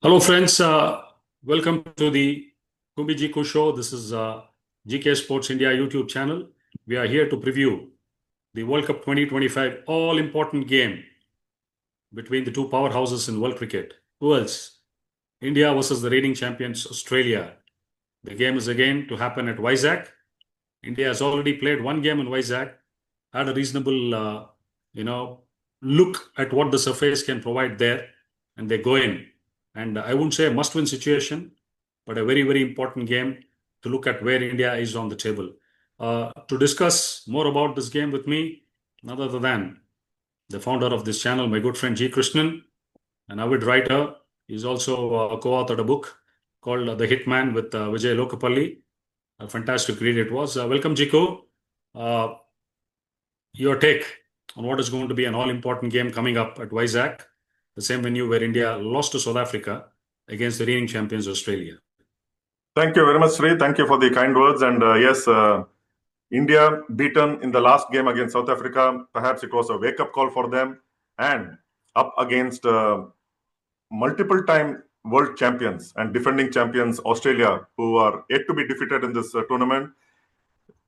Hello, friends. Welcome to the Kumbi show. This is GK Sports India YouTube channel. We are here to preview the World Cup 2025 all-important game between the two powerhouses in world cricket. Who else? India versus the reigning champions Australia. The game is again to happen at Vizag. India has already played one game in Vizag, had a reasonable, look at what the surface can provide there, and they go in. And I wouldn't say a must-win situation, but a very, very important game to look at where India is on the table. To discuss more about this game with me, none other than the founder of this channel, my good friend G. Krishnan, an avid writer. He's also co-authored a book called The Hitman with Vijay Lokapalli. A fantastic read it was. Welcome, Jiku. Uh, your take on what is going to be an all-important game coming up at Vizag, the same venue where India lost to South Africa against the reigning champions Australia. Thank you very much, Sri. Thank you for the kind words. And yes, India beaten in the last game against South Africa. Perhaps it was a wake-up call for them. And up against multiple-time world champions and defending champions Australia, who are yet to be defeated in this tournament,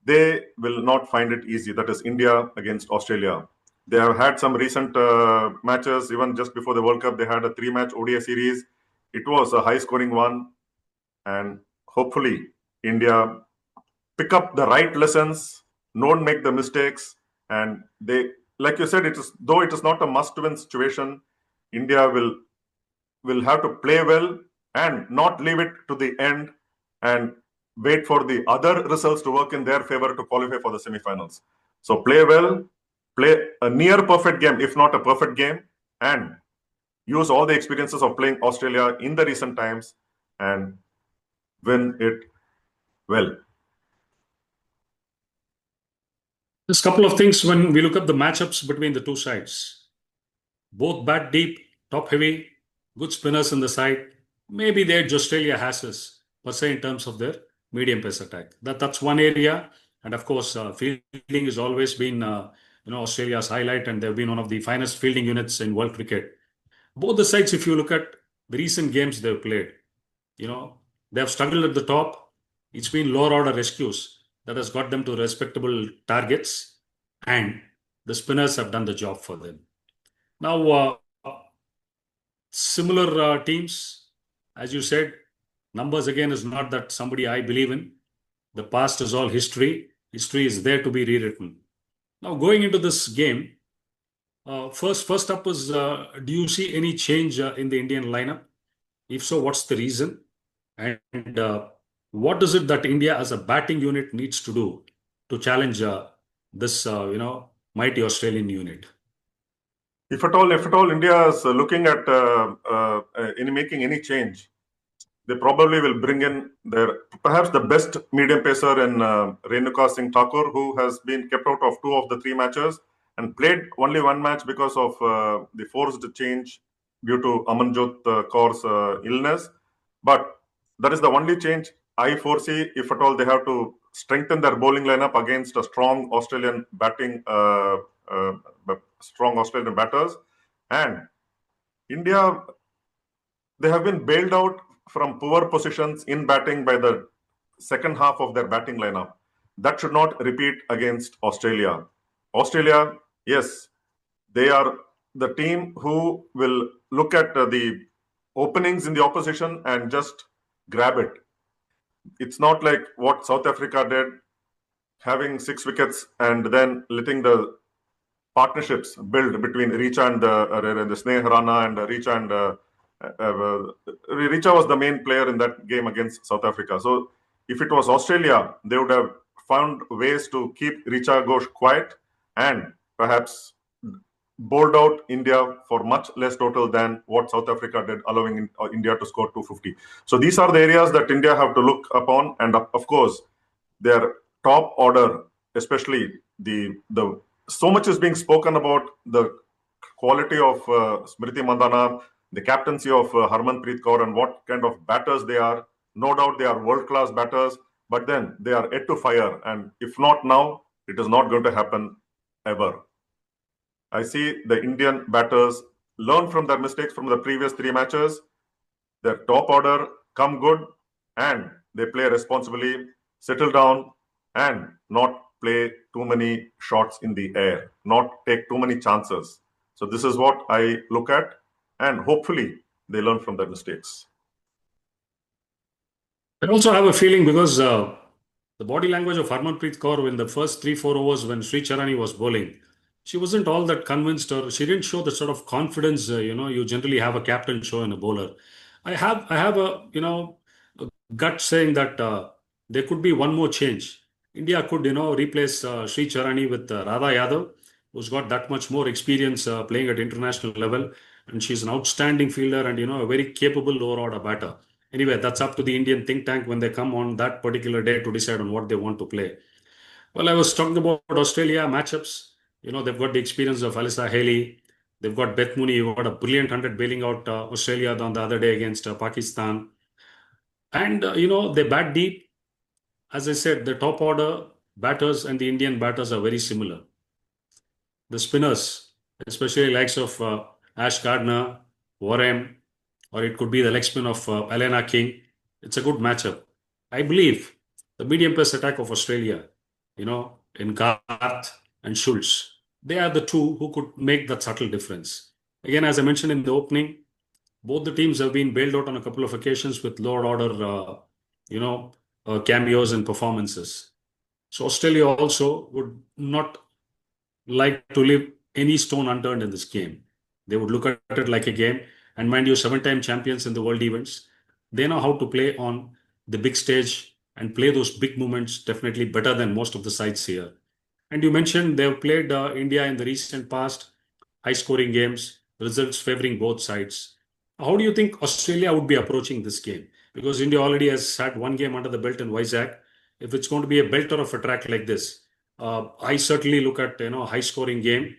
they will not find it easy. That is India against Australia. They have had some recent matches. Even just before the World Cup, they had a 3-match ODI series. It was a high-scoring one. And hopefully, India pick up the right lessons, don't make the mistakes. And they, like you said, though it is not a must-win situation, India will have to play well and not leave it to the end and wait for the other results to work in their favor to qualify for the semifinals. So play well, play a near perfect game, if not a perfect game, and use all the experiences of playing Australia in the recent times and win it well. There's a couple of things when we look at the matchups between the two sides. Both bat deep, top heavy, good spinners in the side. Maybe the edge Australia has is per se in terms of their medium pace attack. That's one area. And of course, fielding has always been Australia's highlight, and they've been one of the finest fielding units in world cricket. Both the sides, if you look at the recent games they've played, they have struggled at the top. It's been lower order rescues that has got them to respectable targets, and the spinners have done the job for them. Now, similar teams, as you said, numbers again is not that somebody I believe in. The past is all history. History is there to be rewritten. Now, going into this game, first up is, do you see any change in the Indian lineup? If so, what's the reason? And what is it that India as a batting unit needs to do to challenge this, mighty Australian unit? If at all India is looking at making any change, they probably will bring in perhaps the best medium pacer in Renuka Singh Thakur, who has been kept out of 2 of the 3 matches and played only 1 match because of the forced change due to Amanjot Kaur's illness. But that is the only change I foresee. If at all they have to strengthen their bowling lineup against a strong Australian batters. And India, they have been bailed out from poor positions in batting by the second half of their batting lineup. That should not repeat against Australia. Australia, yes, they are the team who will look at the openings in the opposition and just grab it. It's not like what South Africa did, having 6 wickets and then letting the partnerships build between Richa and the Sneh Rana and Richa and Richa was the main player in that game against South Africa. So if it was Australia, they would have found ways to keep Richa Ghosh quiet and perhaps bowled out India for much less total than what South Africa did, allowing India to score 250. So these are the areas that India have to look upon. And of course, their top order, especially the so much is being spoken about the quality of Smriti Mandhana, the captaincy of Harmanpreet Kaur, and what kind of batters they are. No doubt they are world-class batters, but then they are yet to fire. And if not now, it is not going to happen ever. I see the Indian batters learn from their mistakes from the previous 3 matches, their top order come good and they play responsibly, settle down, and not play too many shots in the air, not take too many chances. So this is what I look at, and hopefully they learn from their mistakes. I also have a feeling because the body language of Harmanpreet Kaur in the first 3 4 overs when Sri Charani was bowling, she wasn't all that convinced, or she didn't show the sort of confidence you generally have a captain show in a bowler. I have a a gut saying that there could be one more change. India could replace Sri Charani with Radha Yadav, who's got that much more experience playing at international level, and she's an outstanding fielder and a very capable over order batter. Anyway, that's up to the Indian think tank when they come on that particular day to decide on what they want to play. Well, I was talking about Australia matchups. They've got the experience of Alyssa Haley. They've got Beth Mooney, who got a brilliant 100 bailing out Australia on the other day against Pakistan. And, they bat deep. As I said, the top order batters and the Indian batters are very similar. The spinners, especially likes of Ash Gardner, Warren, or it could be the leg spin of Elena King. It's a good matchup. I believe the medium pace attack of Australia, in Garth and Schultz, they are the two who could make that subtle difference. Again, as I mentioned in the opening, both the teams have been bailed out on a couple of occasions with lower order, cameos and performances. So Australia also would not like to leave any stone unturned in this game. They would look at it like a game. And mind you, 7 time champions in the world events, they know how to play on the big stage and play those big moments definitely better than most of the sides here. And you mentioned they've played India in the recent past, high scoring games, results favoring both sides. How do you think Australia would be approaching this game? Because India already has had one game under the belt in Vizag. If it's going to be a belter of a track like this, I certainly look at high scoring game,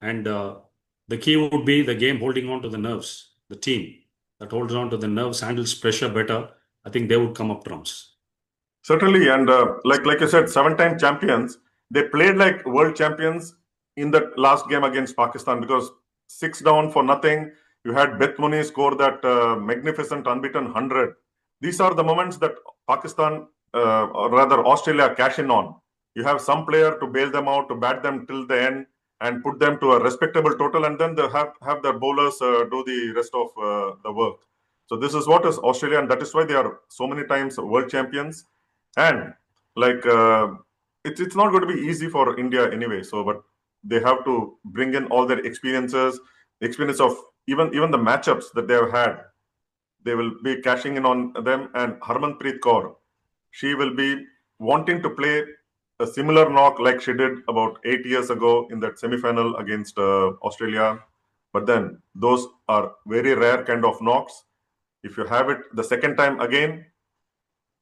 and the key would be the game holding on to the nerves. The team that holds on to the nerves handles pressure better. I think they would come up trumps. Certainly, and like you said, 7 time champions. They played like world champions in that last game against Pakistan because 6 down for nothing. You had Beth Mooney score that magnificent unbeaten 100. These are the moments that Pakistan, or rather Australia, cash in on. You have some player to bail them out, to bat them till the end, and put them to a respectable total, and then they have their bowlers do the rest of the work. So this is what is Australia, and that is why they are so many times world champions. And like it's not going to be easy for India anyway. So, but they have to bring in all their experiences, the experience of even the matchups that they have had. They will be cashing in on them. And Harmanpreet Kaur, she will be wanting to play a similar knock like she did about 8 years ago in that semi-final against Australia. But then those are very rare kind of knocks. If you have it the second time again,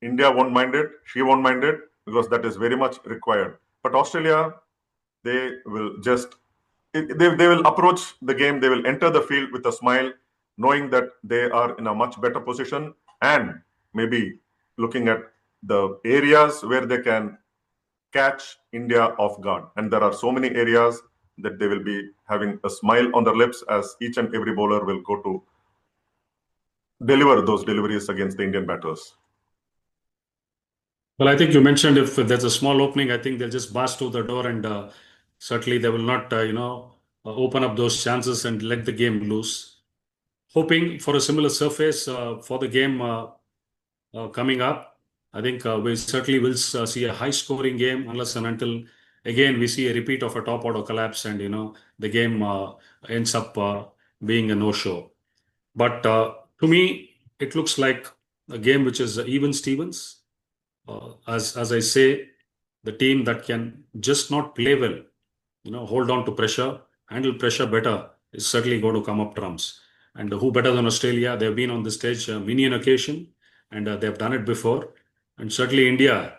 India won't mind it, she won't mind it, because that is very much required. But Australia, they will just, they will approach the game, they will enter the field with a smile, knowing that they are in a much better position and maybe looking at the areas where they can catch India off guard. And there are so many areas that they will be having a smile on their lips as each and every bowler will go to deliver those deliveries against the Indian batters. Well, I think you mentioned if there's a small opening, I think they'll just burst through the door, and certainly they will not, open up those chances and let the game loose. Hoping for a similar surface for the game coming up. I think we certainly will see a high scoring game unless and until again we see a repeat of a top order collapse and the game ends up being a no show. But to me, it looks like a game which is even Stevens. As I say, the team that can just not play well, hold on to pressure, handle pressure better, is certainly going to come up trumps. And who better than Australia? They've been on the stage many an occasion, and they've done it before. And certainly India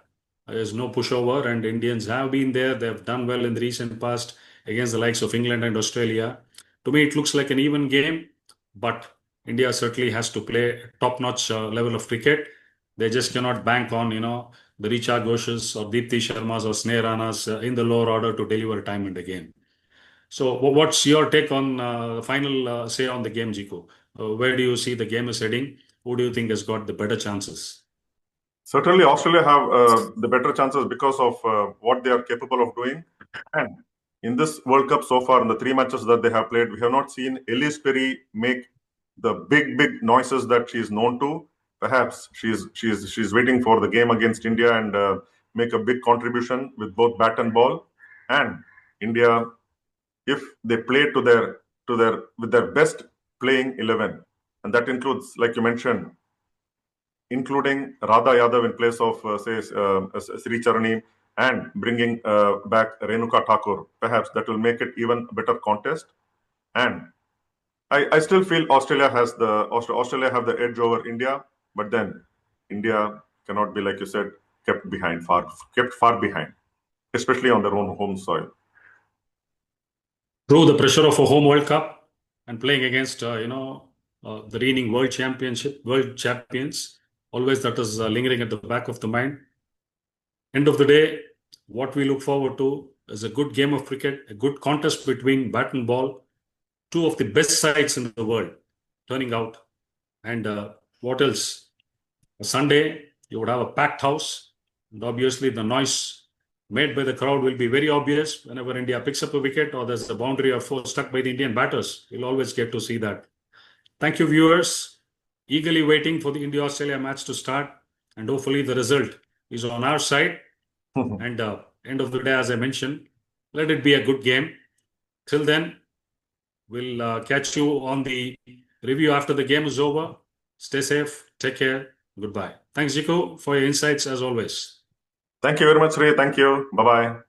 is no pushover, and Indians have been there. They've done well in the recent past against the likes of England and Australia. To me, it looks like an even game, but India certainly has to play top-notch level of cricket. They just cannot bank on, the Richa Ghoshes or Deepti Sharmas or Sneh Ranas in the lower order to deliver time and again. So, what's your take on final say on the game, Jiku? Where do you see the game is heading? who do you think has got the better chances? Certainly, Australia have the better chances because of what they are capable of doing. And in this World Cup so far, in the 3 matches that they have played, we have not seen Elise Perry make the big noises that she is known to. Perhaps she's waiting for the game against India and make a big contribution with both bat and ball. And India, if they play to their with their best playing 11, and that includes, like you mentioned, including Radha Yadav in place of, Sri Charani, and bringing back Renuka Thakur. Perhaps that will make it even a better contest. And I still feel Australia have the edge over India, but then India cannot be, like you said, kept far behind, especially on their own home soil. Through the pressure of a home World Cup and playing against, the reigning world champions, always that is lingering at the back of the mind. End of the day, what we look forward to is a good game of cricket, a good contest between bat and ball, two of the best sides in the world turning out. And what else? A Sunday, you would have a packed house, and obviously the noise made by the crowd will be very obvious whenever India picks up a wicket or there's a boundary or four stuck by the Indian batters. You'll always get to see that. Thank you, viewers. Eagerly waiting for the India-Australia match to start, and hopefully the result is on our side. And end of the day, as I mentioned, let it be a good game. Till then, we'll catch you on the review after the game is over. Stay safe. Take care. Goodbye. Thanks, Zico, for your insights as always. Thank you very much, Ray. Thank you. Bye-bye.